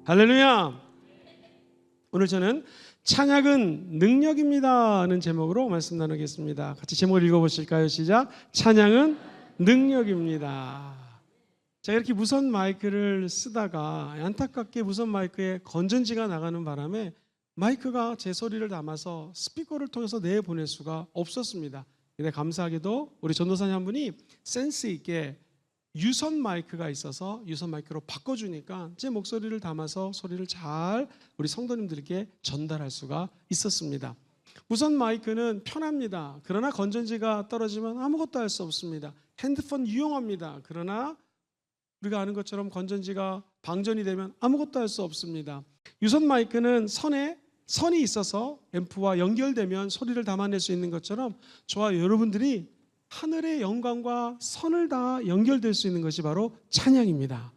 할렐루야. 오늘 저는 찬양은 능력입니다 하는 제목으로 말씀 나누겠습니다. 같이 제목을 읽어보실까요? 시작. 찬양은 능력입니다. 제가 이렇게 무선 마이크를 쓰다가 안타깝게 무선 마이크에 건전지가 나가는 바람에 마이크가 제 소리를 담아서 스피커를 통해서 내보낼 수가 없었습니다. 근데 감사하게도 우리 전도사님 한 분이 센스 있게 유선 마이크가 있어서 유선 마이크로 바꿔주니까 제 목소리를 담아서 소리를 잘 우리 성도님들께 전달할 수가 있었습니다. 무선 마이크는 편합니다. 그러나 건전지가 떨어지면 아무것도 할 수 없습니다. 핸드폰 유용합니다. 그러나 우리가 아는 것처럼 건전지가 방전이 되면 아무것도 할 수 없습니다. 유선 마이크는 선이 있어서 앰프와 연결되면 소리를 담아낼 수 있는 것처럼 저와 여러분들이 하늘의 영광과 선을 다 연결될 수 있는 것이 바로 찬양입니다.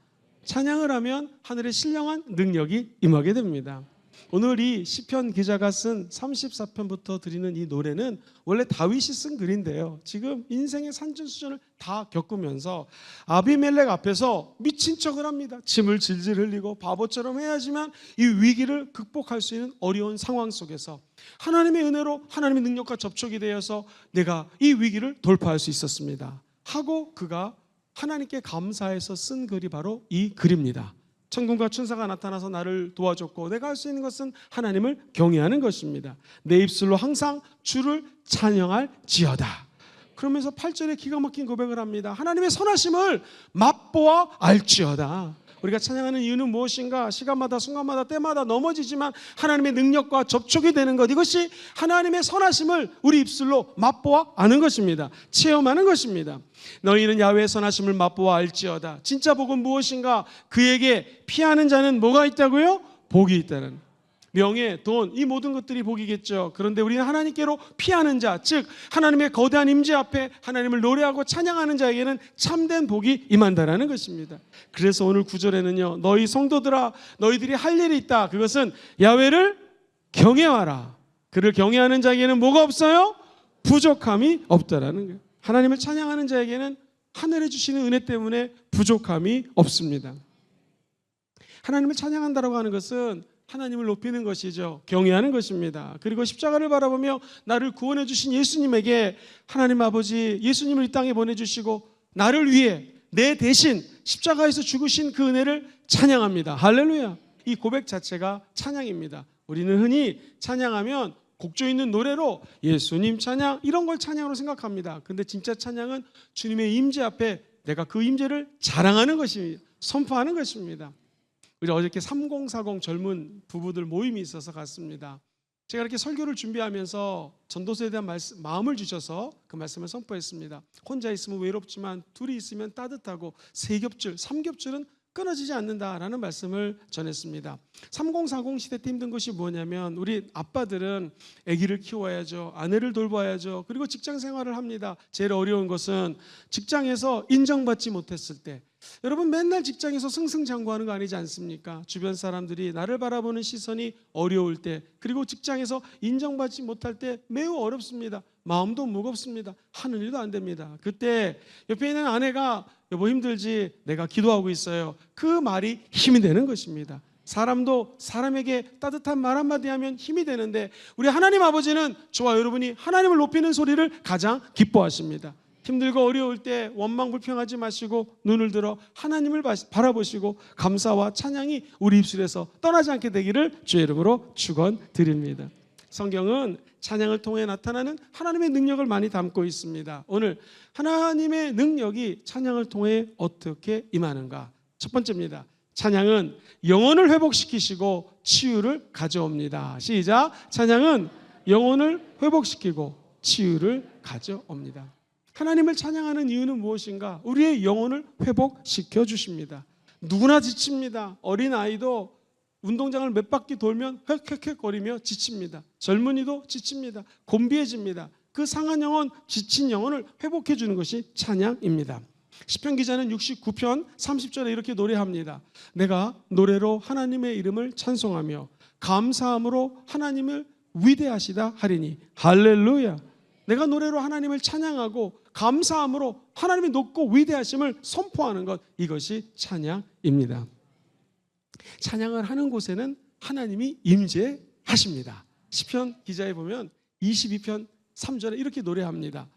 찬양을 하면 하늘의 신령한 능력이 임하게 됩니다. 오늘 이 시편 기자가 쓴 34편부터 드리는 이 노래는 원래 다윗이 쓴 글인데요. 지금 인생의 산전수전을 다 겪으면서 아비멜렉 앞에서 미친 척을 합니다. 침을 질질 흘리고 바보처럼 해야지만 이 위기를 극복할 수 있는 어려운 상황 속에서 하나님의 은혜로 하나님의 능력과 접촉이 되어서 내가 이 위기를 돌파할 수 있었습니다 하고 그가 하나님께 감사해서 쓴 글이 바로 이 글입니다. 천군과 천사가 나타나서 나를 도와줬고 내가 할 수 있는 것은 하나님을 경외하는 것입니다. 내 입술로 항상 주를 찬양할지어다. 그러면서 8절에 기가 막힌 고백을 합니다. 하나님의 선하심을 맛보아 알지어다. 우리가 찬양하는 이유는 무엇인가? 시간마다 순간마다 때마다 넘어지지만 하나님의 능력과 접촉이 되는 것, 이것이 하나님의 선하심을 우리 입술로 맛보아 아는 것입니다. 체험하는 것입니다. 너희는 야훼의 선하심을 맛보아 알지어다. 진짜 복은 무엇인가? 그에게 피하는 자는 뭐가 있다고요? 복이 있다는. 명예, 돈, 이 모든 것들이 복이겠죠. 그런데 우리는 하나님께로 피하는 자, 즉 하나님의 거대한 임재 앞에 하나님을 노래하고 찬양하는 자에게는 참된 복이 임한다라는 것입니다. 그래서 오늘 9절에는요, 너희 성도들아, 너희들이 할 일이 있다. 그것은 야훼를 경외하라. 그를 경외하는 자에게는 뭐가 없어요? 부족함이 없다라는 거예요. 하나님을 찬양하는 자에게는 하늘에 주시는 은혜 때문에 부족함이 없습니다. 하나님을 찬양한다라고 하는 것은 하나님을 높이는 것이죠. 경외하는 것입니다. 그리고 십자가를 바라보며 나를 구원해 주신 예수님에게 하나님 아버지 예수님을 이 땅에 보내주시고 나를 위해 내 대신 십자가에서 죽으신 그 은혜를 찬양합니다. 할렐루야. 이 고백 자체가 찬양입니다. 우리는 흔히 찬양하면 곡조 있는 노래로 예수님 찬양 이런 걸 찬양으로 생각합니다. 근데 진짜 찬양은 주님의 임재 앞에 내가 그 임재를 자랑하는 것입니다. 선포하는 것입니다. 우리 어저께 3040 젊은 부부들 모임이 있어서 갔습니다. 제가 이렇게 설교를 준비하면서 전도서에 대한 마음을 주셔서 그 말씀을 선포했습니다. 혼자 있으면 외롭지만 둘이 있으면 따뜻하고 세 겹줄, 3겹줄은 끊어지지 않는다라는 말씀을 전했습니다. 3040 시대 때 힘든 것이 뭐냐면 우리 아빠들은 아기를 키워야죠. 아내를 돌봐야죠. 그리고 직장 생활을 합니다. 제일 어려운 것은 직장에서 인정받지 못했을 때, 여러분 맨날 직장에서 승승장구하는 거 아니지 않습니까? 주변 사람들이 나를 바라보는 시선이 어려울 때, 그리고 직장에서 인정받지 못할 때 매우 어렵습니다. 마음도 무겁습니다. 하는 일도 안 됩니다. 그때 옆에 있는 아내가 여보 힘들지? 내가 기도하고 있어요. 그 말이 힘이 되는 것입니다. 사람도 사람에게 따뜻한 말 한마디 하면 힘이 되는데 우리 하나님 아버지는 저와 여러분이 하나님을 높이는 소리를 가장 기뻐하십니다. 힘들고 어려울 때 원망 불평하지 마시고 눈을 들어 하나님을 바라보시고 감사와 찬양이 우리 입술에서 떠나지 않게 되기를 주의 이름으로 축원드립니다. 성경은 찬양을 통해 나타나는 하나님의 능력을 많이 담고 있습니다. 오늘 하나님의 능력이 찬양을 통해 어떻게 임하는가? 첫 번째입니다. 찬양은 영혼을 회복시키시고 치유를 가져옵니다. 시작. 찬양은 영혼을 회복시키고 치유를 가져옵니다. 하나님을 찬양하는 이유는 무엇인가? 우리의 영혼을 회복시켜 주십니다. 누구나 지칩니다. 어린아이도 운동장을 몇 바퀴 돌면 헥헥헥거리며 지칩니다. 젊은이도 지칩니다. 곤비해집니다. 그 상한 영혼, 지친 영혼을 회복해 주는 것이 찬양입니다. 시편 기자는 69편 30절에 이렇게 노래합니다. 내가 노래로 하나님의 이름을 찬송하며 감사함으로 하나님을 위대하시다 하리니. 할렐루야. 내가 노래로 하나님을 찬양하고 감사함으로 하나님의 높고 위대하심을 선포하는 것, 이것이 찬양입니다. 찬양을 하는 곳에는 하나님이 임재하십니다. 시편 기자에 보면 22편 3절에 이렇게 노래합니다.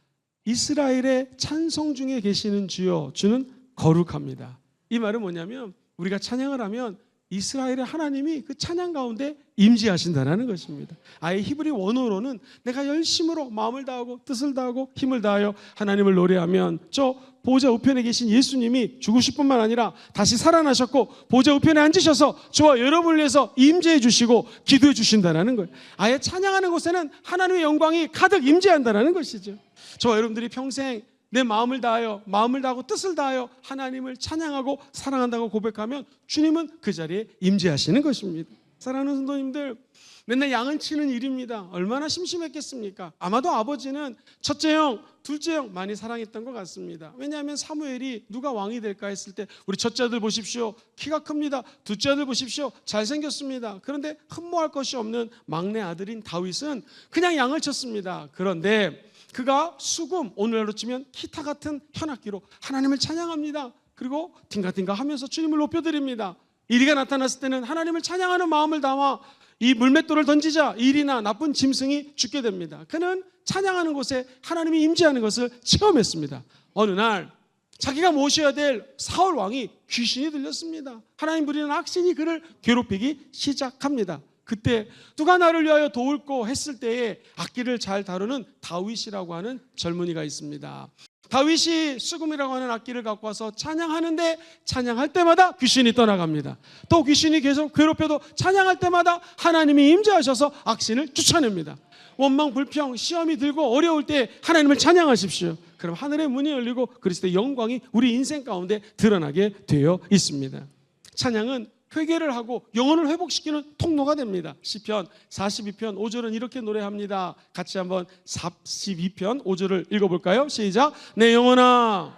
이스라엘의 찬송 중에 계시는 주여, 주는 거룩합니다. 이 말은 뭐냐면 우리가 찬양을 하면 이스라엘의 하나님이 그 찬양 가운데 임재하신다는 것입니다. 아예 히브리 원어로는 내가 열심으로 마음을 다하고 뜻을 다하고 힘을 다하여 하나님을 노래하면 저 보좌 우편에 계신 예수님이 죽으실 뿐만 아니라 다시 살아나셨고 보좌 우편에 앉으셔서 저와 여러분을 위해서 임재해 주시고 기도해 주신다는 거예요. 아예 찬양하는 곳에는 하나님의 영광이 가득 임재한다는 것이죠. 저와 여러분들이 평생 내 마음을 다하여 마음을 다하고 뜻을 다하여 하나님을 찬양하고 사랑한다고 고백하면 주님은 그 자리에 임재하시는 것입니다. 사랑하는 성도님들, 맨날 양을 치는 일입니다. 얼마나 심심했겠습니까? 아마도 아버지는 첫째 형, 둘째 형 많이 사랑했던 것 같습니다. 왜냐하면 사무엘이 누가 왕이 될까 했을 때 우리 첫째 아들 보십시오, 키가 큽니다. 둘째 아들 보십시오, 잘생겼습니다. 그런데 흠모할 것이 없는 막내 아들인 다윗은 그냥 양을 쳤습니다. 그런데 그가 수금, 오늘날로 치면 기타 같은 현악기로 하나님을 찬양합니다. 그리고 딩가딩가 하면서 주님을 높여드립니다. 이리가 나타났을 때는 하나님을 찬양하는 마음을 담아 이 물맷돌을 던지자 일이나 나쁜 짐승이 죽게 됩니다. 그는 찬양하는 곳에 하나님이 임재하는 것을 체험했습니다. 어느 날 자기가 모셔야 될 사울 왕이 귀신이 들렸습니다. 하나님 부리는 악신이 그를 괴롭히기 시작합니다. 그때 누가 나를 위하여 도울꼬 했을 때에 악기를 잘 다루는 다윗이라고 하는 젊은이가 있습니다. 다윗이 수금이라고 하는 악기를 갖고 와서 찬양하는데 찬양할 때마다 귀신이 떠나갑니다. 또 귀신이 계속 괴롭혀도 찬양할 때마다 하나님이 임재하셔서 악신을 쫓아냅니다. 원망 불평 시험이 들고 어려울 때 하나님을 찬양하십시오. 그럼 하늘의 문이 열리고 그리스도의 영광이 우리 인생 가운데 드러나게 되어 있습니다. 찬양은 회개를 하고 영혼을 회복시키는 통로가 됩니다. 시편 42편 5절은 이렇게 노래합니다. 같이 한번 42편 5절을 읽어볼까요? 시작. 내 영혼아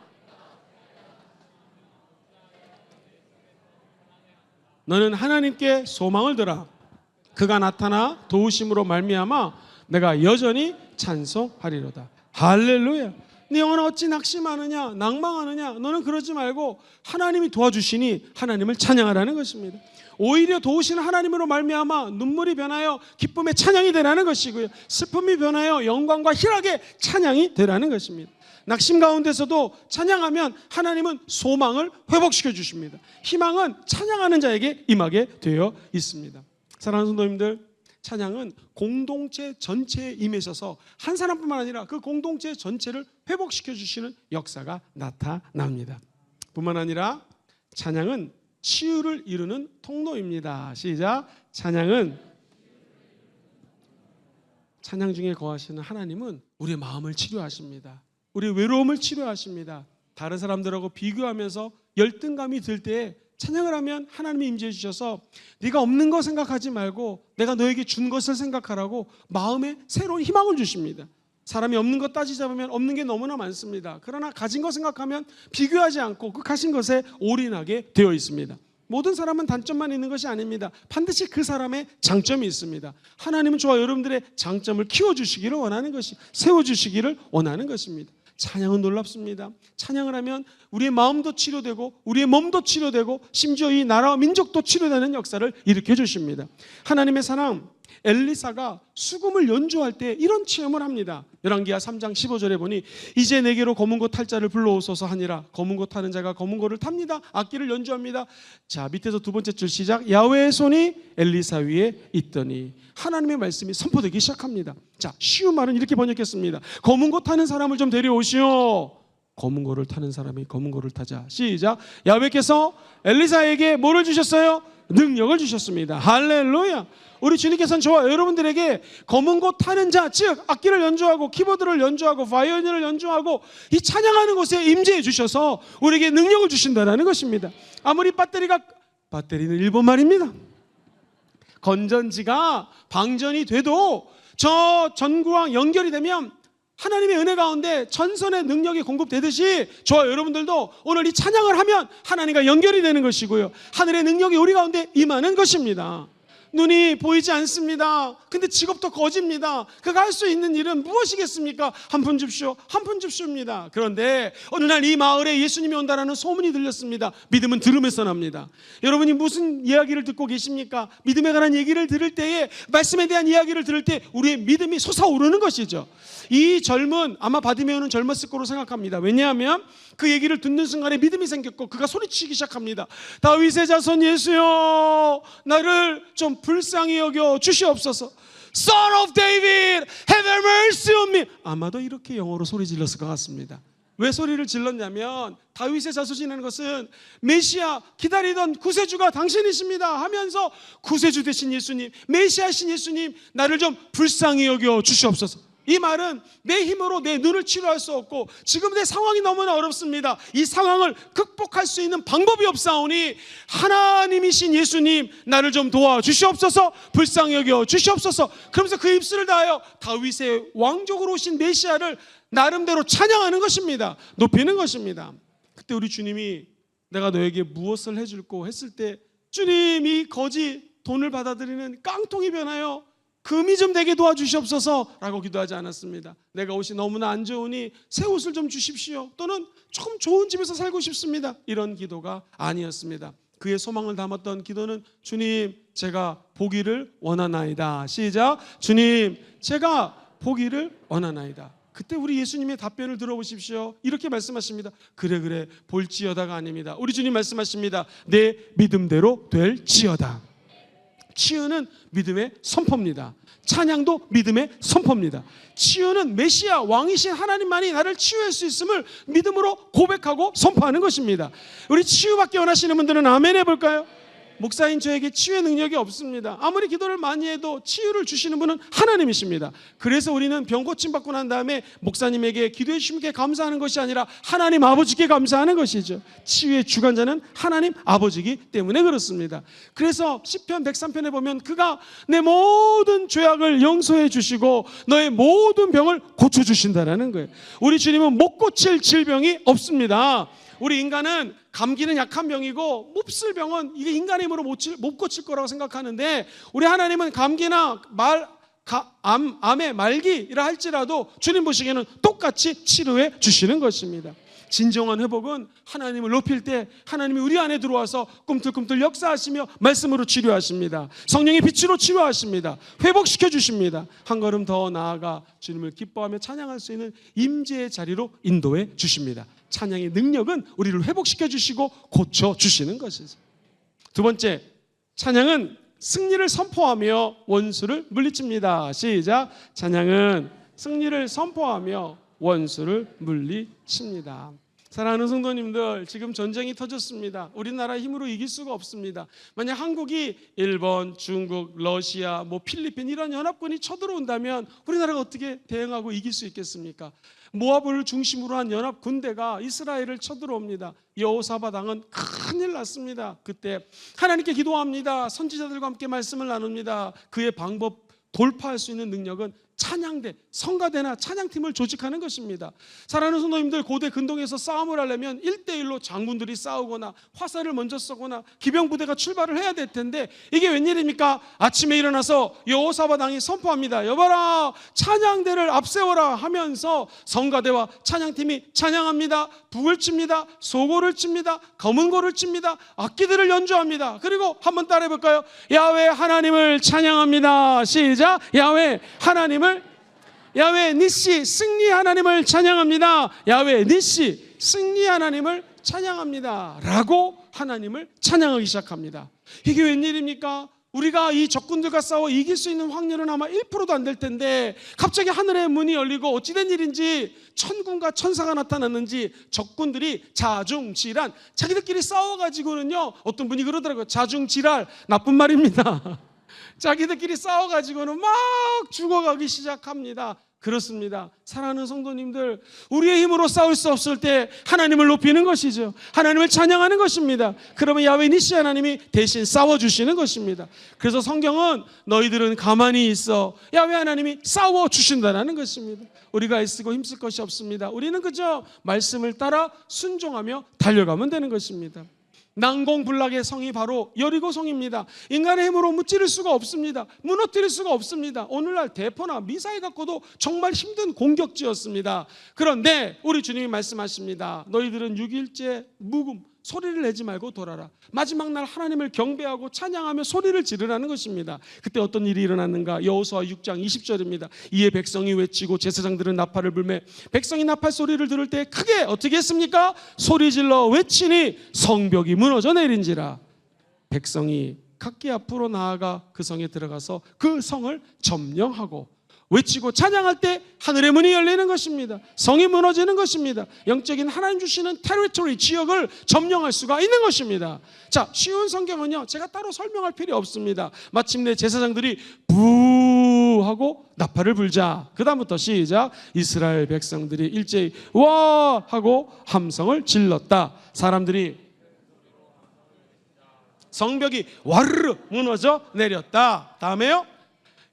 너는 하나님께 소망을 들어 그가 나타나 도우심으로 말미암아 내가 여전히 찬송하리로다. 할렐루야. 네 영혼아 어찌 낙심하느냐 낭망하느냐. 너는 그러지 말고 하나님이 도와주시니 하나님을 찬양하라는 것입니다. 오히려 도우시는 하나님으로 말미암아 눈물이 변하여 기쁨의 찬양이 되라는 것이고요, 슬픔이 변하여 영광과 희락의 찬양이 되라는 것입니다. 낙심 가운데서도 찬양하면 하나님은 소망을 회복시켜 주십니다. 희망은 찬양하는 자에게 임하게 되어 있습니다. 사랑하는 성도님들, 찬양은 공동체 전체에 임하셔서 한 사람뿐만 아니라 그 공동체 전체를 회복시켜 주시는 역사가 나타납니다. 뿐만 아니라 찬양은 치유를 이루는 통로입니다. 시작. 찬양 중에 거하시는 하나님은 우리의 마음을 치료하십니다. 우리의 외로움을 치료하십니다. 다른 사람들하고 비교하면서 열등감이 들 때에 찬양을 하면 하나님이 임재해 주셔서 네가 없는 거 생각하지 말고 내가 너에게 준 것을 생각하라고 마음에 새로운 희망을 주십니다. 사람이 없는 것 따지자 보면 없는 게 너무나 많습니다. 그러나 가진 거 생각하면 비교하지 않고 그 가진 것에 올인하게 되어 있습니다. 모든 사람은 단점만 있는 것이 아닙니다. 반드시 그 사람의 장점이 있습니다. 하나님은 저와 여러분들의 장점을 키워주시기를 원하는 것이, 세워주시기를 원하는 것입니다. 찬양은 놀랍습니다. 찬양을 하면 우리의 마음도 치료되고 우리의 몸도 치료되고 심지어 이 나라와 민족도 치료되는 역사를 일으켜 주십니다. 하나님의 사람 엘리사가 수금을 연주할 때 이런 체험을 합니다. 열왕기하 3장 15절에 보니 이제 내게로 검은고 탈 자를 불러오소서 하니라. 검은고 타는 자가 검은고를 탑니다. 악기를 연주합니다. 자, 밑에서 두 번째 줄 시작. 야훼의 손이 엘리사 위에 있더니 하나님의 말씀이 선포되기 시작합니다. 자, 쉬운 말은 이렇게 번역했습니다. 검은고 타는 사람을 좀 데려오시오. 검은고를 타는 사람이 검은고를 타자. 시작. 야훼께서 엘리사에게 뭐를 주셨어요? 능력을 주셨습니다. 할렐루야. 우리 주님께서는 저와 여러분들에게 검은고 타는 자, 즉 악기를 연주하고 키보드를 연주하고 바이올린을 연주하고 이 찬양하는 곳에 임재해 주셔서 우리에게 능력을 주신다는 것입니다. 아무리 배터리는 일본 말입니다. 건전지가 방전이 돼도 저 전구랑 연결이 되면 하나님의 은혜 가운데 전선의 능력이 공급되듯이 저와 여러분들도 오늘 이 찬양을 하면 하나님과 연결이 되는 것이고요, 하늘의 능력이 우리 가운데 임하는 것입니다. 눈이 보이지 않습니다. 근데 직업도 거지입니다. 그가 할 수 있는 일은 무엇이겠습니까? 한 푼 줍쇼, 한 푼 줍쇼입니다. 그런데 어느 날 이 마을에 예수님이 온다라는 소문이 들렸습니다. 믿음은 들음에서 납니다. 여러분이 무슨 이야기를 듣고 계십니까? 믿음에 관한 얘기를 들을 때에, 말씀에 대한 이야기를 들을 때 우리의 믿음이 솟아오르는 것이죠. 이 젊은, 아마 바디메오는 젊었을 거로 생각합니다. 왜냐하면 그 얘기를 듣는 순간에 믿음이 생겼고 그가 소리치기 시작합니다. 다윗의 자손 예수여, 나를 좀 불쌍히 여겨 주시옵소서. Son of David, have mercy on me. 아마도 이렇게 영어로 소리 질렀을 것 같습니다. 왜 소리를 질렀냐면 다윗의 자손이라는 것은 메시아 기다리던 구세주가 당신이십니다 하면서 구세주 되신 예수님, 메시아신 예수님, 나를 좀 불쌍히 여겨 주시옵소서. 이 말은 내 힘으로 내 눈을 치료할 수 없고 지금 내 상황이 너무나 어렵습니다. 이 상황을 극복할 수 있는 방법이 없사오니 하나님이신 예수님, 나를 좀 도와주시옵소서, 불쌍히 여겨 주시옵소서. 그러면서 그 입술을 다하여 다윗의 왕족으로 오신 메시아를 나름대로 찬양하는 것입니다. 높이는 것입니다. 그때 우리 주님이 내가 너에게 무엇을 해줄고 했을 때 주님이 거지 돈을 받아들이는 깡통이 변하여 금이 좀 되게 도와주시옵소서 라고 기도하지 않았습니다. 내가 옷이 너무나 안 좋으니 새 옷을 좀 주십시오, 또는 조금 좋은 집에서 살고 싶습니다, 이런 기도가 아니었습니다. 그의 소망을 담았던 기도는 주님, 제가 보기를 원하나이다. 시작. 주님, 제가 보기를 원하나이다. 그때 우리 예수님의 답변을 들어보십시오. 이렇게 말씀하십니다. 그래 볼지어다가 아닙니다. 우리 주님 말씀하십니다. 내 믿음대로 될지어다. 치유는 믿음의 선포입니다. 찬양도 믿음의 선포입니다. 치유는 메시아 왕이신 하나님만이 나를 치유할 수 있음을 믿음으로 고백하고 선포하는 것입니다. 우리 치유받기 원하시는 분들은 아멘 해볼까요? 목사인 저에게 치유의 능력이 없습니다. 아무리 기도를 많이 해도 치유를 주시는 분은 하나님이십니다. 그래서 우리는 병 고침 받고 난 다음에 목사님에게 기도해 주심께 감사하는 것이 아니라 하나님 아버지께 감사하는 것이죠. 치유의 주관자는 하나님 아버지이기 때문에 그렇습니다. 그래서 시편 103편에 보면 그가 내 모든 죄악을 용서해 주시고 너의 모든 병을 고쳐주신다는 거예요. 우리 주님은 못 고칠 질병이 없습니다. 우리 인간은 감기는 약한 병이고 몹쓸 병은 이게 인간의 힘으로 못 고칠 거라고 생각하는데, 우리 하나님은 감기나 암의 말기라 할지라도 주님 보시기에는 똑같이 치료해 주시는 것입니다. 진정한 회복은 하나님을 높일 때 하나님이 우리 안에 들어와서 꿈틀꿈틀 역사하시며 말씀으로 치료하십니다. 성령의 빛으로 치료하십니다. 회복시켜 주십니다. 한 걸음 더 나아가 주님을 기뻐하며 찬양할 수 있는 임재의 자리로 인도해 주십니다. 찬양의 능력은 우리를 회복시켜 주시고 고쳐 주시는 것이죠. 두 번째, 찬양은 승리를 선포하며 원수를 물리칩니다. 시작. 찬양은 승리를 선포하며 원수를 물리칩니다. 사랑하는 성도님들, 지금 전쟁이 터졌습니다. 우리나라 힘으로 이길 수가 없습니다. 만약 한국이 일본, 중국, 러시아, 필리핀 이런 연합군이 쳐들어온다면 우리나라가 어떻게 대응하고 이길 수 있겠습니까? 모압을 중심으로 한 연합 군대가 이스라엘을 쳐들어옵니다. 여호사밧 왕은 큰일 났습니다. 그때 하나님께 기도합니다. 선지자들과 함께 말씀을 나눕니다. 그의 방법, 돌파할 수 있는 능력은 찬양대, 성가대나 찬양팀을 조직하는 것입니다. 사랑하는 성도님들, 고대 근동에서 싸움을 하려면 1대1로 장군들이 싸우거나 화살을 먼저 쏘거나 기병부대가 출발을 해야 될 텐데 이게 웬일입니까? 아침에 일어나서 여호사밧 왕이 선포합니다. 여봐라, 찬양대를 앞세워라 하면서 성가대와 찬양팀이 찬양합니다. 북을 칩니다. 소고를 칩니다. 검은고를 칩니다. 악기들을 연주합니다. 그리고 한번 따라해 볼까요? 야훼 하나님을 찬양합니다. 시작. 야훼 하나님을, 야훼 니시 승리 하나님을 찬양합니다. 야훼 니시 승리 하나님을 찬양합니다 라고 하나님을 찬양하기 시작합니다. 이게 웬일입니까? 우리가 이 적군들과 싸워 이길 수 있는 확률은 아마 1%도 안 될 텐데 갑자기 하늘의 문이 열리고 어찌된 일인지 천군과 천사가 나타났는지 적군들이 자중질환, 자기들끼리 싸워가지고는요, 어떤 분이 그러더라고요. 자중질환, 나쁜 말입니다. 자기들끼리 싸워가지고는 막 죽어가기 시작합니다. 그렇습니다. 사랑하는 성도님들, 우리의 힘으로 싸울 수 없을 때 하나님을 높이는 것이죠. 하나님을 찬양하는 것입니다. 그러면 야훼 니시 하나님이 대신 싸워주시는 것입니다. 그래서 성경은 너희들은 가만히 있어, 야훼 하나님이 싸워주신다는 것입니다. 우리가 애쓰고 힘쓸 것이 없습니다. 우리는 그저 말씀을 따라 순종하며 달려가면 되는 것입니다. 난공불락의 성이 바로 여리고성입니다. 인간의 힘으로 무찌를 수가 없습니다. 무너뜨릴 수가 없습니다. 오늘날 대포나 미사일 갖고도 정말 힘든 공격지였습니다. 그런데 우리 주님이 말씀하십니다. 너희들은 6일째 묵음 소리를 내지 말고 돌아라. 마지막 날 하나님을 경배하고 찬양하며 소리를 지르라는 것입니다. 그때 어떤 일이 일어났는가? 여호수아 6장 20절입니다. 이에 백성이 외치고 제사장들은 나팔을 불매 백성이 나팔 소리를 들을 때 크게 어떻게 했습니까? 소리질러 외치니 성벽이 무너져 내린지라. 백성이 각기 앞으로 나아가 그 성에 들어가서 그 성을 점령하고 외치고 찬양할 때 하늘의 문이 열리는 것입니다. 성이 무너지는 것입니다. 영적인 하나님 주시는 테리토리, 지역을 점령할 수가 있는 것입니다. 자, 쉬운 성경은요, 제가 따로 설명할 필요 없습니다. 마침내 제사장들이 부 하고 나팔을 불자. 그 다음부터 시작. 이스라엘 백성들이 일제히 와 하고 함성을 질렀다. 사람들이 성벽이 와르르 무너져 내렸다. 다음에요.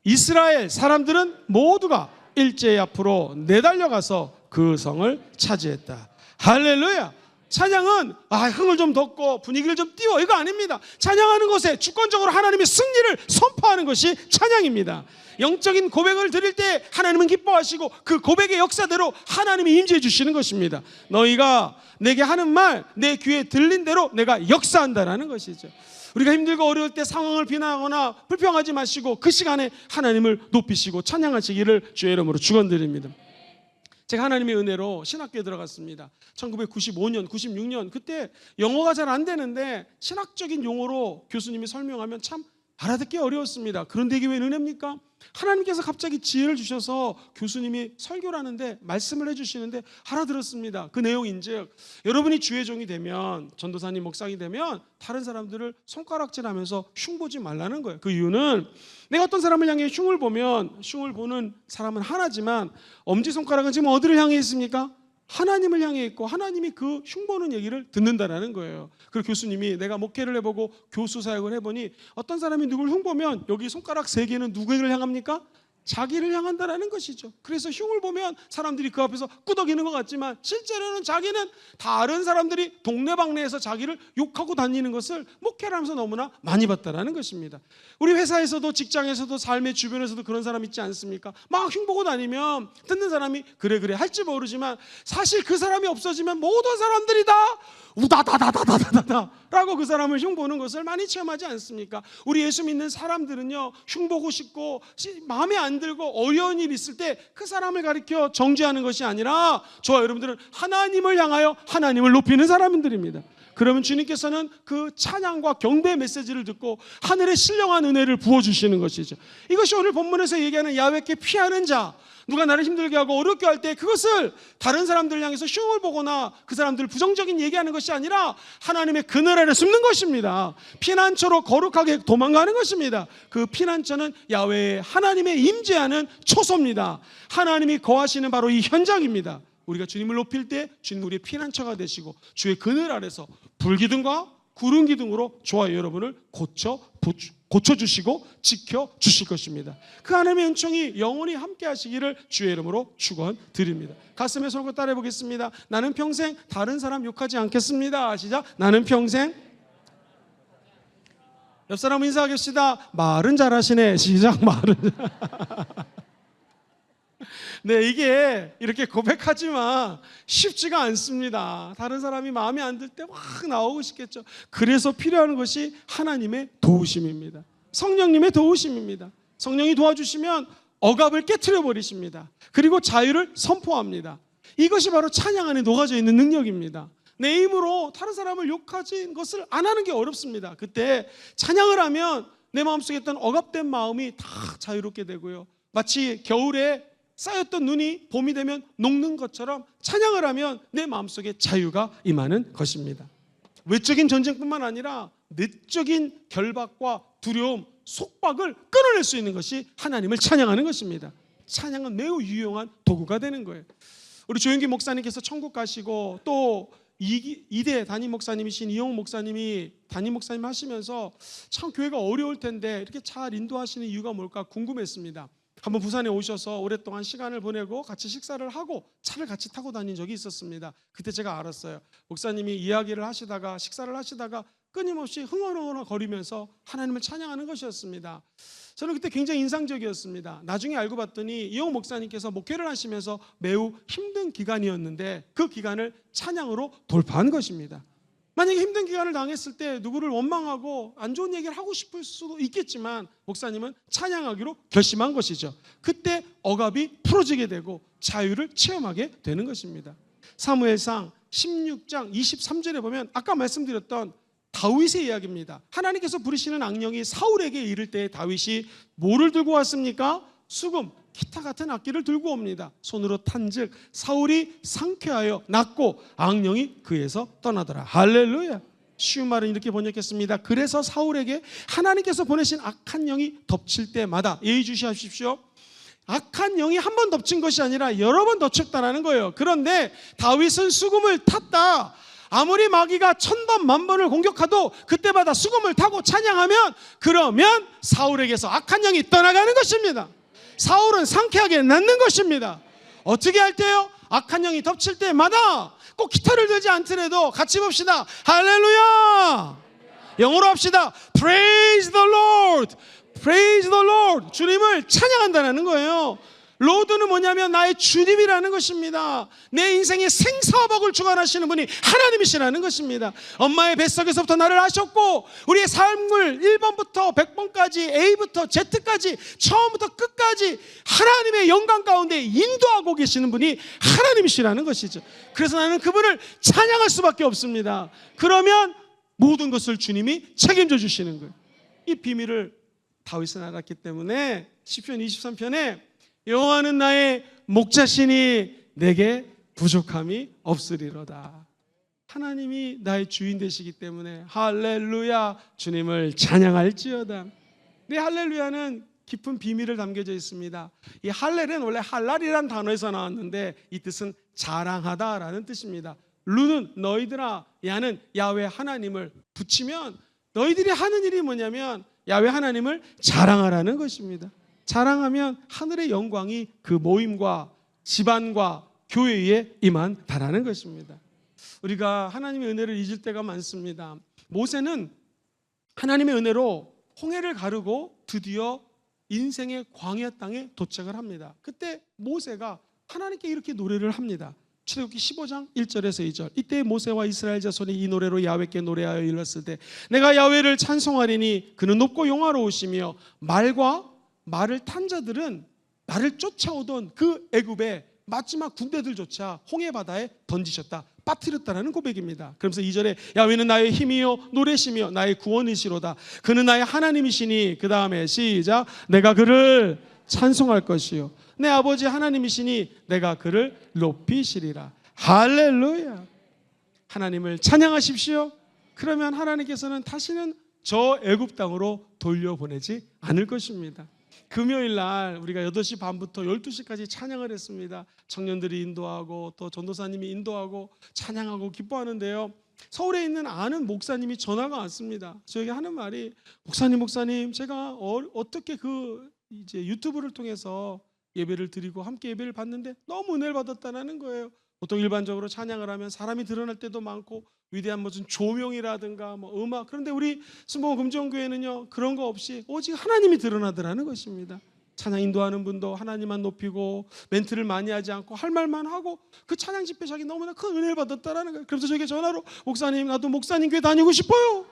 이스라엘 사람들은 모두가 일제히 앞으로 내달려가서 그 성을 차지했다. 할렐루야. 찬양은 흥을 좀 돋고 분위기를 좀 띄워, 이거 아닙니다. 찬양하는 것에 주권적으로 하나님의 승리를 선포하는 것이 찬양입니다. 영적인 고백을 드릴 때 하나님은 기뻐하시고 그 고백의 역사대로 하나님이 임재해 주시는 것입니다. 너희가 내게 하는 말 내 귀에 들린 대로 내가 역사한다라는 것이죠. 우리가 힘들고 어려울 때 상황을 비난하거나 불평하지 마시고 그 시간에 하나님을 높이시고 찬양하시기를 주의 이름으로 축원드립니다. 제가 하나님의 은혜로 신학교에 들어갔습니다. 1995년, 96년 그때 영어가 잘 안 되는데 신학적인 용어로 교수님이 설명하면 참 알아듣기 어려웠습니다. 그런데 이게 왜 은혜입니까? 하나님께서 갑자기 지혜를 주셔서 교수님이 설교를 하는데 말씀을 해주시는데 알아들었습니다. 그 내용인즉 여러분이 주의 종이 되면, 전도사님 목사이 되면 다른 사람들을 손가락질하면서 흉보지 말라는 거예요. 그 이유는 내가 어떤 사람을 향해 흉을 보면 흉을 보는 사람은 하나지만 엄지손가락은 지금 어디를 향해 있습니까? 하나님을 향해 있고 하나님이 그 흉보는 얘기를 듣는다라는 거예요. 그리고 교수님이 내가 목회를 해보고 교수 사역을 해보니 어떤 사람이 누굴 흉보면 여기 손가락 3개는 누구를 향합니까? 자기를 향한다라는 것이죠. 그래서 흉을 보면 사람들이 그 앞에서 꾸덕이는 것 같지만 실제로는 자기는 다른 사람들이 동네방네에서 자기를 욕하고 다니는 것을 목회를 하면서 너무나 많이 봤다라는 것입니다. 우리 회사에서도 직장에서도 삶의 주변에서도 그런 사람 있지 않습니까? 막 흉보고 다니면 듣는 사람이 그래 할지 모르지만 사실 그 사람이 없어지면 모든 사람들이 다 우다다다다다다다 라고 그 사람을 흉보는 것을 많이 체험하지 않습니까? 우리 예수 믿는 사람들은요, 흉보고 싶고 마음에 안 들고 어려운 일이 있을 때 그 사람을 가리켜 정죄하는 것이 아니라 저와 여러분들은 하나님을 향하여 하나님을 높이는 사람들입니다. 그러면 주님께서는 그 찬양과 경배의 메시지를 듣고 하늘의 신령한 은혜를 부어주시는 것이죠. 이것이 오늘 본문에서 얘기하는 야훼께 피하는 자, 누가 나를 힘들게 하고 어렵게 할 때 그것을 다른 사람들 향해서 흉을 보거나 그 사람들을 부정적인 얘기하는 것이 아니라 하나님의 그늘 아래 숨는 것입니다. 피난처로 거룩하게 도망가는 것입니다. 그 피난처는 야훼의 하나님의 임재하는 초소입니다. 하나님이 거하시는 바로 이 현장입니다. 우리가 주님을 높일 때 주님 우리의 피난처가 되시고 주의 그늘 아래서 불기둥과 구름기둥으로 저와 여러분을 고쳐주시고 지켜주실 것입니다. 그 하나님의 은총이 영원히 함께 하시기를 주의 이름으로 축원드립니다. 가슴에 손을 따라 해보겠습니다. 나는 평생 다른 사람 욕하지 않겠습니다. 시작. 나는 평생. 옆 사람 인사하겠습니다. 말은 잘하시네. 시작. 말은. 네, 이게 이렇게 고백하지만 쉽지가 않습니다. 다른 사람이 마음에 안 들 때 확 나오고 싶겠죠. 그래서 필요한 것이 하나님의 도우심입니다. 성령님의 도우심입니다. 성령이 도와주시면 억압을 깨트려 버리십니다. 그리고 자유를 선포합니다. 이것이 바로 찬양 안에 녹아져 있는 능력입니다. 내 힘으로 다른 사람을 욕하는 것을 안 하는 게 어렵습니다. 그때 찬양을 하면 내 마음속에 있던 억압된 마음이 다 자유롭게 되고요. 마치 겨울에 쌓였던 눈이 봄이 되면 녹는 것처럼 찬양을 하면 내 마음속에 자유가 임하는 것입니다. 외적인 전쟁뿐만 아니라 내적인 결박과 두려움, 속박을 끊어낼 수 있는 것이 하나님을 찬양하는 것입니다. 찬양은 매우 유용한 도구가 되는 거예요. 우리 조영기 목사님께서 천국 가시고 또 이대 담임 목사님이신 이용우 목사님이 담임 목사님 하시면서 참 교회가 어려울 텐데 이렇게 잘 인도하시는 이유가 뭘까 궁금했습니다. 한번 부산에 오셔서 오랫동안 시간을 보내고 같이 식사를 하고 차를 같이 타고 다닌 적이 있었습니다. 그때 제가 알았어요. 목사님이 이야기를 하시다가 식사를 하시다가 끊임없이 흥얼흥얼 거리면서 하나님을 찬양하는 것이었습니다. 저는 그때 굉장히 인상적이었습니다. 나중에 알고 봤더니 이용 목사님께서 목회를 하시면서 매우 힘든 기간이었는데 그 기간을 찬양으로 돌파한 것입니다. 만약에 힘든 기간을 당했을 때 누구를 원망하고 안 좋은 얘기를 하고 싶을 수도 있겠지만 목사님은 찬양하기로 결심한 것이죠. 그때 억압이 풀어지게 되고 자유를 체험하게 되는 것입니다. 사무엘상 16장 23절에 보면 아까 말씀드렸던 다윗의 이야기입니다. 하나님께서 부르시는 악령이 사울에게 이를 때 다윗이 뭐를 들고 왔습니까? 수금, 기타 같은 악기를 들고 옵니다. 손으로 탄즉 사울이 상쾌하여 낫고 악령이 그에서 떠나더라. 할렐루야. 쉬운 말은 이렇게 번역했습니다. 그래서 사울에게 하나님께서 보내신 악한 영이 덮칠 때마다 예의주시하십시오. 악한 영이 한 번 덮친 것이 아니라 여러 번 덮쳤다는 거예요. 그런데 다윗은 수금을 탔다. 아무리 마귀가 1000번 만번을 공격하도 그때마다 수금을 타고 찬양하면 그러면 사울에게서 악한 영이 떠나가는 것입니다. 사울은 상쾌하게 낫는 것입니다. 어떻게 할 때요? 악한 영이 덮칠 때마다 꼭 기타를 들지 않더라도 같이 봅시다. 할렐루야. 영어로 합시다. Praise the Lord. Praise the Lord. 주님을 찬양한다는 거예요. 로드는 뭐냐면 나의 주님이라는 것입니다. 내 인생의 생사복을 주관하시는 분이 하나님이시라는 것입니다. 엄마의 뱃속에서부터 나를 하셨고 우리의 삶을 1번부터 100번까지 A부터 Z까지 처음부터 끝까지 하나님의 영광 가운데 인도하고 계시는 분이 하나님이시라는 것이죠. 그래서 나는 그분을 찬양할 수밖에 없습니다. 그러면 모든 것을 주님이 책임져 주시는 거예요. 이 비밀을 다윗은 알았기 때문에 시편 23편에 여호와는 나의 목자시니 내게 부족함이 없으리로다. 하나님이 나의 주인 되시기 때문에 할렐루야 주님을 찬양할지어다. 네, 할렐루야는 깊은 비밀을 담겨져 있습니다. 이 할렐은 원래 할랄이란 단어에서 나왔는데 이 뜻은 자랑하다라는 뜻입니다. 루는 너희들아, 야는 야훼 하나님을 붙이면 너희들이 하는 일이 뭐냐면 야훼 하나님을 자랑하라는 것입니다. 자랑하면 하늘의 영광이 그 모임과 집안과 교회에 임한다라는 것입니다. 우리가 하나님의 은혜를 잊을 때가 많습니다. 모세는 하나님의 은혜로 홍해를 가르고 드디어 인생의 광야 땅에 도착을 합니다. 그때 모세가 하나님께 이렇게 노래를 합니다. 출애굽기 15장 1절에서 2절. 이때 모세와 이스라엘 자손이 이 노래로 야훼께 노래하여 일렀을 때 내가 야훼를 찬송하리니 그는 높고 영화로우시며 말을 탄 자들은 나를 쫓아오던 그 애굽의 마지막 군대들조차 홍해 바다에 던지셨다, 빠뜨렸다라는 고백입니다. 그러면서 2절에 야훼는 나의 힘이요 노래시며 나의 구원이시로다. 그는 나의 하나님이시니, 그 다음에 시작, 내가 그를 찬송할 것이요 내 아버지 하나님이시니 내가 그를 높이시리라. 할렐루야. 하나님을 찬양하십시오. 그러면 하나님께서는 다시는 저 애굽 땅으로 돌려보내지 않을 것입니다. 금요일 날 우리가 8시 반부터 12시까지 찬양을 했습니다. 청년들이 인도하고 또 전도사님이 인도하고 찬양하고 기뻐하는데요. 서울에 있는 아는 목사님이 전화가 왔습니다. 저에게 하는 말이 목사님 제가 어떻게 이제 유튜브를 통해서 예배를 드리고 함께 예배를 받는데 너무 은혜를 받았다는 거예요. 보통 일반적으로 찬양을 하면 사람이 드러날 때도 많고 위대한 무슨 조명이라든가 뭐 음악, 그런데 우리 순복음 금정교회는요 그런 거 없이 오직 하나님이 드러나더라는 것입니다. 찬양 인도하는 분도 하나님만 높이고 멘트를 많이 하지 않고 할 말만 하고 그 찬양 집회 자기 너무나 큰 은혜를 받았다라는 거예요. 그래서 저에게 전화로 목사님 나도 목사님 교회 다니고 싶어요.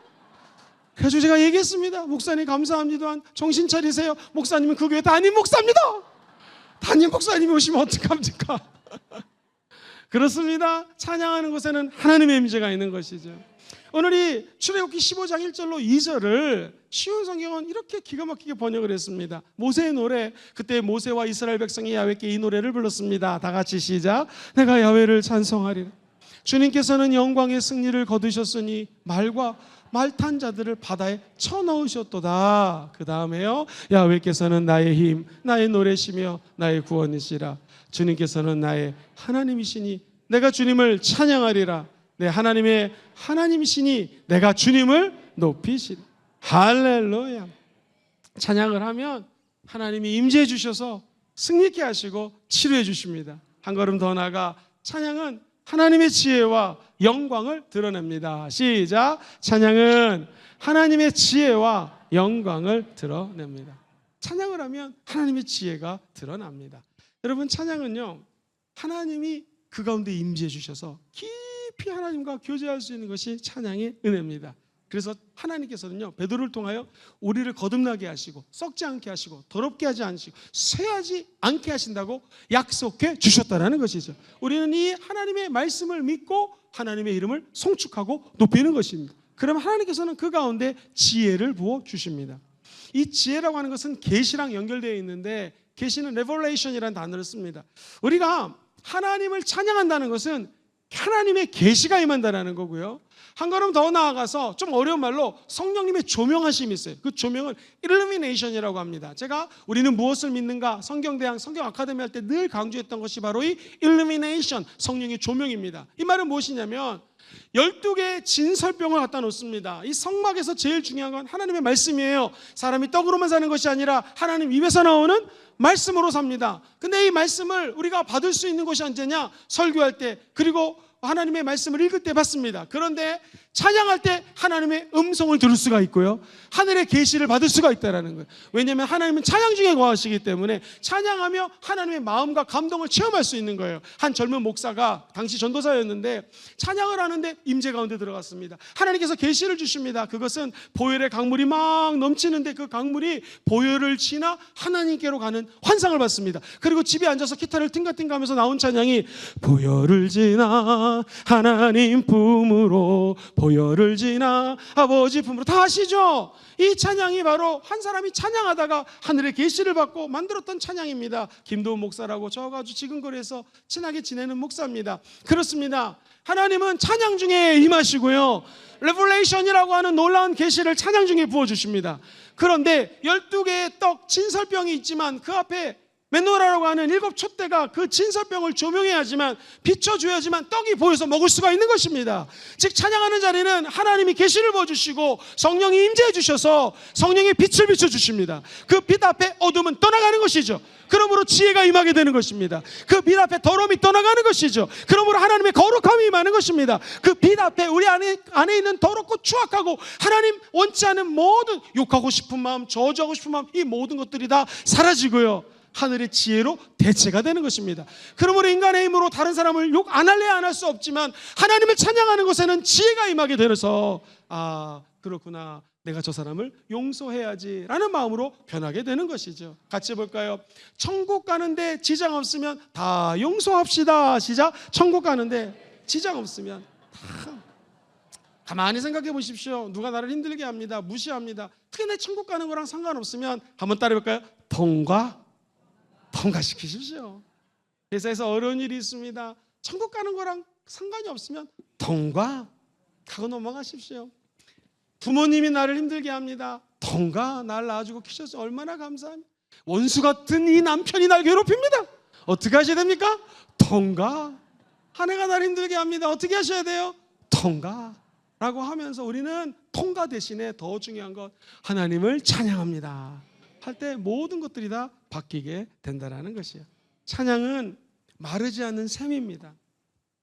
그래서 제가 얘기했습니다. 목사님 감사합니다. 정신 차리세요. 목사님은 그 교회 담임 목사입니다. 담임 목사님이 오시면 어떡합니까? 그렇습니다. 찬양하는 곳에는 하나님의 임재가 있는 것이죠. 오늘이 출애굽기 15장 1절로 2절을 쉬운 성경은 이렇게 기가 막히게 번역을 했습니다. 모세의 노래, 그때 모세와 이스라엘 백성이 야훼께 이 노래를 불렀습니다. 다 같이 시작. 내가 야훼를 찬송하리라. 주님께서는 영광의 승리를 거두셨으니 말과 말탄 자들을 바다에 쳐넣으셨도다. 그 다음에요, 야훼께서는 나의 힘, 나의 노래시며 나의 구원이시라. 주님께서는 나의 하나님이시니 내가 주님을 찬양하리라. 내 하나님의 하나님이시니 내가 주님을 높이시리. 할렐루야. 찬양을 하면 하나님이 임재해 주셔서 승리케 하시고 치료해 주십니다. 한 걸음 더 나아가 찬양은 하나님의 지혜와 영광을 드러냅니다. 시작. 찬양은 하나님의 지혜와 영광을 드러냅니다. 찬양을 하면 하나님의 지혜가 드러납니다. 여러분, 찬양은요, 하나님이 그 가운데 임재해 주셔서 깊이 하나님과 교제할 수 있는 것이 찬양의 은혜입니다. 그래서 하나님께서는요, 베드로를 통하여 우리를 거듭나게 하시고 썩지 않게 하시고 더럽게 하지 않으시고 쇠하지 않게 하신다고 약속해 주셨다라는 것이죠. 우리는 이 하나님의 말씀을 믿고 하나님의 이름을 송축하고 높이는 것입니다. 그럼 하나님께서는 그 가운데 지혜를 부어 주십니다. 이 지혜라고 하는 것은 계시랑 연결되어 있는데, 계시는 레벨레이션이라는 단어를 씁니다. 우리가 하나님을 찬양한다는 것은 하나님의 계시가 임한다는 거고요. 한 걸음 더 나아가서 좀 어려운 말로 성령님의 조명하심이 있어요. 그 조명을 일루미네이션이라고 합니다. 제가 우리는 무엇을 믿는가 성경대학, 성경 아카데미 할 때 늘 강조했던 것이 바로 이 일루미네이션, 성령의 조명입니다. 이 말은 무엇이냐면 12개의 진설병을 갖다 놓습니다. 이 성막에서 제일 중요한 건 하나님의 말씀이에요. 사람이 떡으로만 사는 것이 아니라 하나님 입에서 나오는 말씀으로 삽니다. 근데 이 말씀을 우리가 받을 수 있는 것이 언제냐? 설교할 때, 그리고 하나님의 말씀을 읽을 때 받습니다. 그런데 찬양할 때 하나님의 음성을 들을 수가 있고요, 하늘의 계시를 받을 수가 있다는 거예요. 왜냐하면 하나님은 찬양 중에 거하시기 때문에 찬양하며 하나님의 마음과 감동을 체험할 수 있는 거예요. 한 젊은 목사가 당시 전도사였는데 찬양을 하는데 임재 가운데 들어갔습니다. 하나님께서 계시를 주십니다. 그것은 보혈의 강물이 막 넘치는데 그 강물이 보혈을 지나 하나님께로 가는 환상을 받습니다. 그리고 집에 앉아서 기타를 띵가띵가 하면서 나온 찬양이 보혈을 지나 하나님 품으로, 보혈을 지나 아버지 품으로. 다 아시죠? 이 찬양이 바로 한 사람이 찬양하다가 하늘의 계시를 받고 만들었던 찬양입니다. 김도훈 목사라고 저하고 아주 지근거리에서 친하게 지내는 목사입니다. 그렇습니다. 하나님은 찬양 중에 임하시고요, 레벨레이션이라고 하는 놀라운 계시를 찬양 중에 부어주십니다. 그런데 12개의 떡 진설병이 있지만 그 앞에 메노라라고 하는 7 촛대가 그 진설병을 조명해야지만, 비춰줘야지만 떡이 보여서 먹을 수가 있는 것입니다. 즉 찬양하는 자리는 하나님이 계시를 부어주시고 성령이 임재해 주셔서 성령의 빛을 비춰주십니다. 그 빛 앞에 어둠은 떠나가는 것이죠. 그러므로 지혜가 임하게 되는 것입니다. 그 빛 앞에 더러움이 떠나가는 것이죠. 그러므로 하나님의 거룩함이 임하는 것입니다. 그 빛 앞에 우리 안에 있는 더럽고 추악하고 하나님 원치 않은 모든 욕하고 싶은 마음, 저주하고 싶은 마음, 이 모든 것들이 다 사라지고요, 하늘의 지혜로 대체가 되는 것입니다. 그러므로 인간의 힘으로 다른 사람을 욕 안 할래 안 할 수 없지만 하나님을 찬양하는 것에는 지혜가 임하게 되어서, 아 그렇구나, 내가 저 사람을 용서해야지 라는 마음으로 변하게 되는 것이죠. 같이 볼까요? 천국 가는데 지장 없으면 다 용서합시다. 시작. 천국 가는데 지장 없으면 다. 가만히 생각해 보십시오. 누가 나를 힘들게 합니다, 무시합니다. 특히 내 천국 가는 거랑 상관없으면 한번 따라해볼까요? 통과시키십시오. 회사에서 어려운 일이 있습니다. 천국 가는 거랑 상관이 없으면 통과하고 넘어가십시오. 부모님이 나를 힘들게 합니다. 나를 낳아주고 키셔서 얼마나 감사합니다. 원수 같은 이 남편이 날 괴롭힙니다. 어떻게 하셔야 됩니까? 아내가 나를 힘들게 합니다. 어떻게 하셔야 돼요? 라고 하면서 우리는 통과 대신에 더 중요한 것, 하나님을 찬양합니다 할 때 모든 것들이 다 바뀌게 된다는 것이에요. 찬양은 마르지 않는 샘입니다.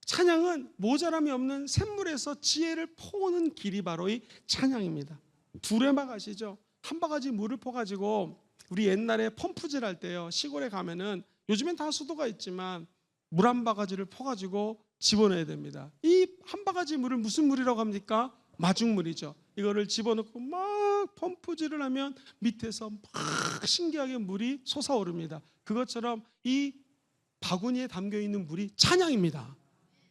찬양은 모자람이 없는 샘물에서 지혜를 퍼오는 길이 바로 이 찬양입니다. 두레막 아시죠? 한 바가지 물을 퍼가지고, 우리 옛날에 펌프질 할 때요, 시골에 가면은 요즘엔 다 수도가 있지만 물 한 바가지를 퍼가지고 집어넣어야 됩니다. 이 한 바가지 물을 무슨 물이라고 합니까? 마중물이죠. 이거를 집어넣고 막 펌프질을 하면 밑에서 막 신기하게 물이 솟아오릅니다. 그것처럼 이 바구니에 담겨있는 물이 찬양입니다.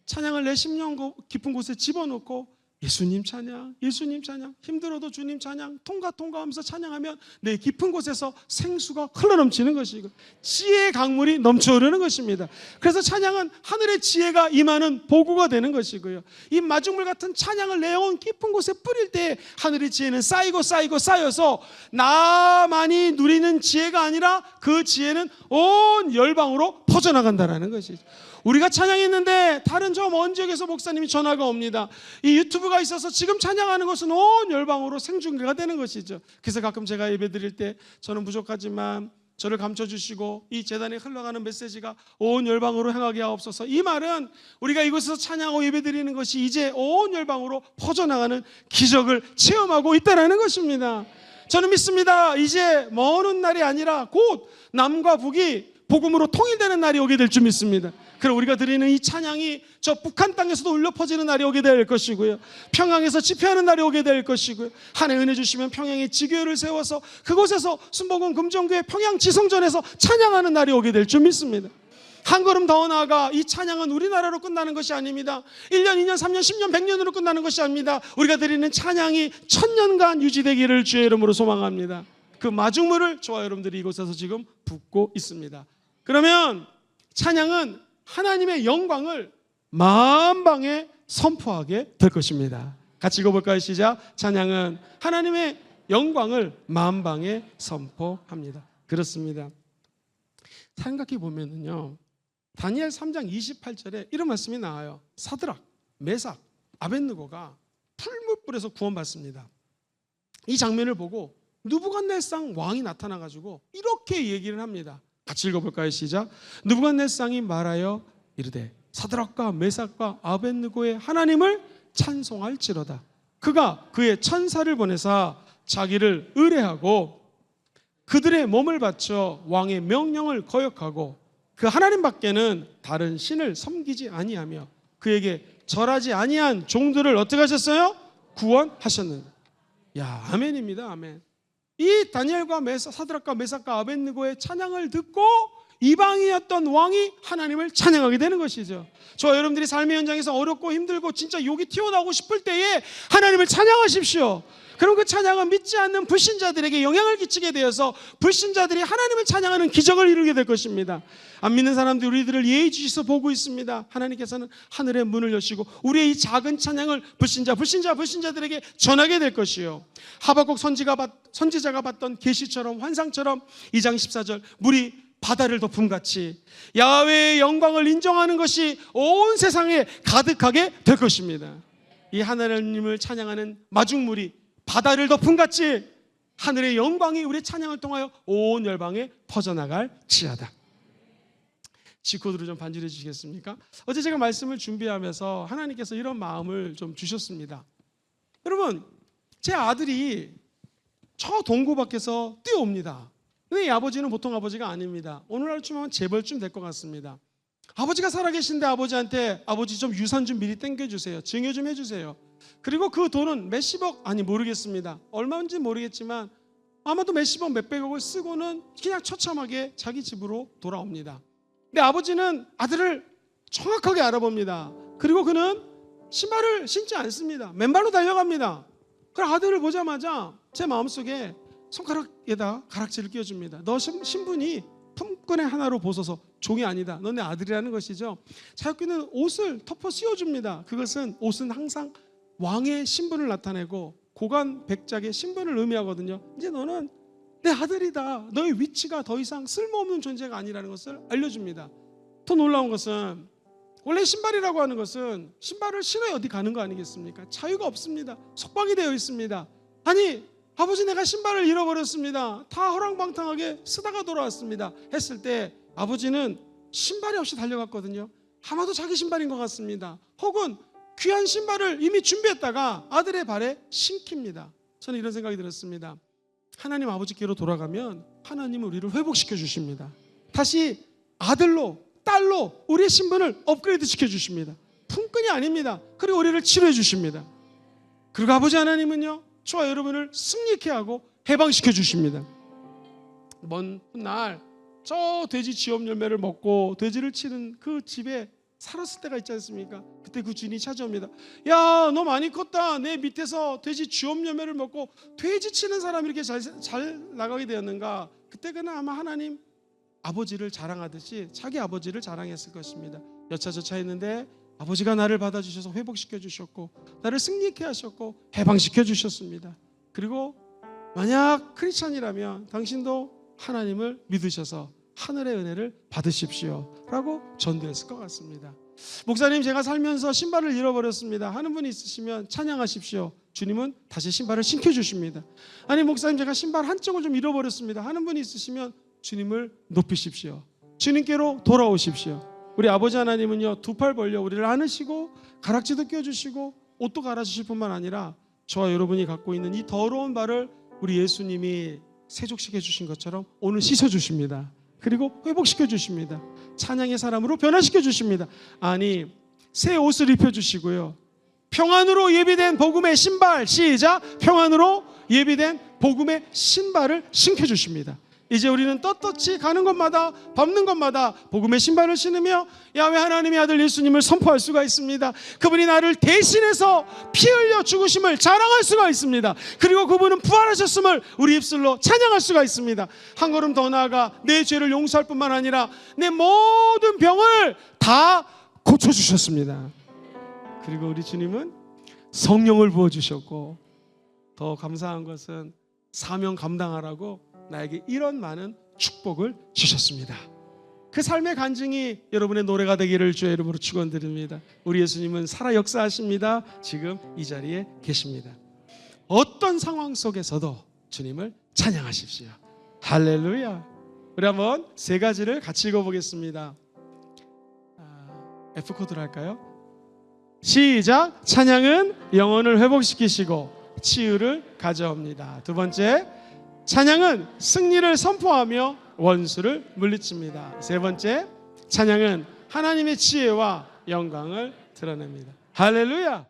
찬양을 내 심령 깊은 곳에 집어넣고 예수님 찬양, 예수님 찬양, 힘들어도 주님 찬양, 통과하면서 찬양하면 내 깊은 곳에서 생수가 흘러넘치는 것이고 지혜의 강물이 넘쳐흐르는 것입니다. 그래서 찬양은 하늘의 지혜가 임하는 보구가 되는 것이고요, 이 마중물 같은 찬양을 내 영혼 깊은 곳에 뿌릴 때 하늘의 지혜는 쌓여서 나만이 누리는 지혜가 아니라 그 지혜는 온 열방으로 퍼져나간다는 것이죠. 우리가 찬양했는데 다른 저 먼 지역에서 목사님이 전화가 옵니다. 이 유튜브가 있어서 지금 찬양하는 것은 온 열방으로 생중계가 되는 것이죠. 그래서 가끔 제가 예배 드릴 때 저는 부족하지만 저를 감춰주시고 이 제단에 흘러가는 메시지가 온 열방으로 향하게 하옵소서. 이 말은 우리가 이곳에서 찬양하고 예배드리는 것이 이제 온 열방으로 퍼져나가는 기적을 체험하고 있다는 것입니다. 저는 믿습니다. 이제 먼 날이 아니라 곧 남과 북이 복음으로 통일되는 날이 오게 될 줄 믿습니다. 그럼 우리가 드리는 이 찬양이 저 북한 땅에서도 울려 퍼지는 날이 오게 될 것이고요, 평양에서 집회하는 날이 오게 될 것이고요, 하나님 은혜 주시면 평양에 지교회를 세워서 그곳에서 순복음 금정교회 평양 지성전에서 찬양하는 날이 오게 될 줄 믿습니다. 한 걸음 더 나아가 이 찬양은 우리나라로 끝나는 것이 아닙니다. 1년, 2년, 3년, 10년, 100년으로 끝나는 것이 아닙니다. 우리가 드리는 찬양이 1000년간 유지되기를 주의 이름으로 소망합니다. 그 마중물을 저와 여러분들이 이곳에서 지금 붓고 있습니다. 그러면 찬양은 하나님의 영광을 만방에 선포하게 될 것입니다. 같이 읽어볼까요? 시작. 찬양은 하나님의 영광을 만방에 선포합니다. 그렇습니다. 생각해 보면은요, 다니엘 3장 28절에 이런 말씀이 나와요. 사드락, 메삭, 아벳느고가 풀무불에서 구원받습니다. 이 장면을 보고 느부갓네살 왕이 나타나가지고 이렇게 얘기를 합니다. 같이 읽어볼까요? 시작. 느부갓네살이 말하여 이르되 사드락과 메삭과 아벳느고의 하나님을 찬송할지로다. 그가 그의 천사를 보내사 자기를 의뢰하고 그들의 몸을 바쳐 왕의 명령을 거역하고 그 하나님 밖에는 다른 신을 섬기지 아니하며 그에게 절하지 아니한 종들을 어떻게 하셨어요? 구원하셨는데. 야, 아멘입니다. 아멘. 이 다니엘과 사드락과 메삭과 아벳느고의 찬양을 듣고 이방이었던 왕이 하나님을 찬양하게 되는 것이죠. 저와 여러분들이 삶의 현장에서 어렵고 힘들고 진짜 욕이 튀어나오고 싶을 때에 하나님을 찬양하십시오. 그럼 그 찬양은 믿지 않는 불신자들에게 영향을 끼치게 되어서 불신자들이 하나님을 찬양하는 기적을 이루게 될 것입니다. 안 믿는 사람들이 우리들을 예의주시해서 보고 있습니다. 하나님께서는 하늘의 문을 여시고 우리의 이 작은 찬양을 불신자들에게 전하게 될 것이요, 하박국 선지자가 봤던 계시처럼 환상처럼 2장 14절 물이 바다를 덮음같이 야훼의 영광을 인정하는 것이 온 세상에 가득하게 될 것입니다. 이 하나님을 찬양하는 마중물이 바다를 덮음같이 하늘의 영광이 우리의 찬양을 통하여 온 열방에 퍼져나갈지어다. C코드로 좀 반주해 주시겠습니까? 어제 제가 말씀을 준비하면서 하나님께서 이런 마음을 좀 주셨습니다. 여러분, 제 아들이 저 동구 밖에서 뛰어옵니다. 근데 이 아버지는 보통 아버지가 아닙니다. 오늘날쯤 하면 재벌쯤 될 것 같습니다. 아버지가 살아계신데 아버지한테 아버지 좀 유산 좀 미리 땡겨주세요. 증여 좀 해주세요. 그리고 그 돈은 몇십억, 아니 모르겠습니다. 얼마인지 모르겠지만 아마도 몇십억 몇백억을 쓰고는 그냥 처참하게 자기 집으로 돌아옵니다. 근데 아버지는 아들을 정확하게 알아봅니다. 그리고 그는 신발을 신지 않습니다. 맨발로 달려갑니다. 그럼 아들을 보자마자 제 마음속에 손가락에다 가락지를 끼워줍니다. 너 신분이 품꾼의 하나로 보소서. 종이 아니다. 너 내 아들이라는 것이죠. 자기는 옷을 덮어 씌워줍니다. 그것은 옷은 항상 왕의 신분을 나타내고 고관 백작의 신분을 의미하거든요. 이제 너는 내 아들이다. 너의 위치가 더 이상 쓸모없는 존재가 아니라는 것을 알려줍니다. 더 놀라운 것은 원래 신발이라고 하는 것은 신발을 신어야 어디 가는 거 아니겠습니까? 자유가 없습니다. 속박이 되어 있습니다. 아니, 아버지 내가 신발을 잃어버렸습니다. 다 허랑방탕하게 쓰다가 돌아왔습니다 했을 때 아버지는 신발이 없이 달려갔거든요. 아마도 자기 신발인 것 같습니다. 혹은 귀한 신발을 이미 준비했다가 아들의 발에 신깁니다. 저는 이런 생각이 들었습니다. 하나님 아버지께로 돌아가면 하나님은 우리를 회복시켜 주십니다. 다시 아들로 딸로 우리의 신분을 업그레이드 시켜 주십니다. 품꾼이 아닙니다. 그리고 우리를 치료해 주십니다. 그리고 아버지 하나님은요, 저와 여러분을 승리케 하고 해방시켜 주십니다. 먼 날 저 돼지 지업 열매를 먹고 돼지를 치는 그 집에 살았을 때가 있지 않습니까? 그때 그 주인이 찾아옵니다. 야, 너 많이 컸다. 내 밑에서 돼지 쥐업 열매를 먹고 돼지 치는 사람이 이렇게 잘 나가게 되었는가? 그때 그는 아마 하나님 아버지를 자랑하듯이 자기 아버지를 자랑했을 것입니다. 여차저차 했는데 아버지가 나를 받아주셔서 회복시켜 주셨고 나를 승리케 하셨고 해방시켜 주셨습니다. 그리고 만약 크리스찬이라면 당신도 하나님을 믿으셔서 하늘의 은혜를 받으십시오 라고 전도했을 것 같습니다. 목사님, 제가 살면서 신발을 잃어버렸습니다 하는 분이 있으시면 찬양하십시오. 주님은 다시 신발을 신겨주십니다. 아니 목사님, 제가 신발 한 짝을 좀 잃어버렸습니다 하는 분이 있으시면 주님을 높이십시오. 주님께로 돌아오십시오. 우리 아버지 하나님은요, 두 팔 벌려 우리를 안으시고 가락지도 껴주시고 옷도 갈아주실 뿐만 아니라 저와 여러분이 갖고 있는 이 더러운 발을 우리 예수님이 세족시켜 주신 것처럼 오늘 씻어 주십니다. 그리고 회복시켜 주십니다. 찬양의 사람으로 변화시켜 주십니다. 아니, 새 옷을 입혀 주시고요, 평안으로 예비된 복음의 신발, 시작, 평안으로 예비된 복음의 신발을 신겨 주십니다. 이제 우리는 떳떳이 가는 곳마다 밟는 곳마다 복음의 신발을 신으며 야훼 하나님의 아들 예수님을 선포할 수가 있습니다. 그분이 나를 대신해서 피 흘려 죽으심을 자랑할 수가 있습니다. 그리고 그분은 부활하셨음을 우리 입술로 찬양할 수가 있습니다. 한 걸음 더 나아가 내 죄를 용서할 뿐만 아니라 내 모든 병을 다 고쳐주셨습니다. 그리고 우리 주님은 성령을 부어주셨고, 더 감사한 것은 사명 감당하라고 나에게 이런 많은 축복을 주셨습니다. 그 삶의 간증이 여러분의 노래가 되기를 주의 이름으로 축원드립니다. 우리 예수님은 살아 역사하십니다. 지금 이 자리에 계십니다. 어떤 상황 속에서도 주님을 찬양하십시오. 할렐루야. 우리 한번 세 가지를 같이 읽어보겠습니다. F코드로 할까요? 시작. 찬양은 영혼을 회복시키시고 치유를 가져옵니다. 두 번째, 찬양은 승리를 선포하며 원수를 물리칩니다. 세 번째, 찬양은 하나님의 지혜와 영광을 드러냅니다. 할렐루야.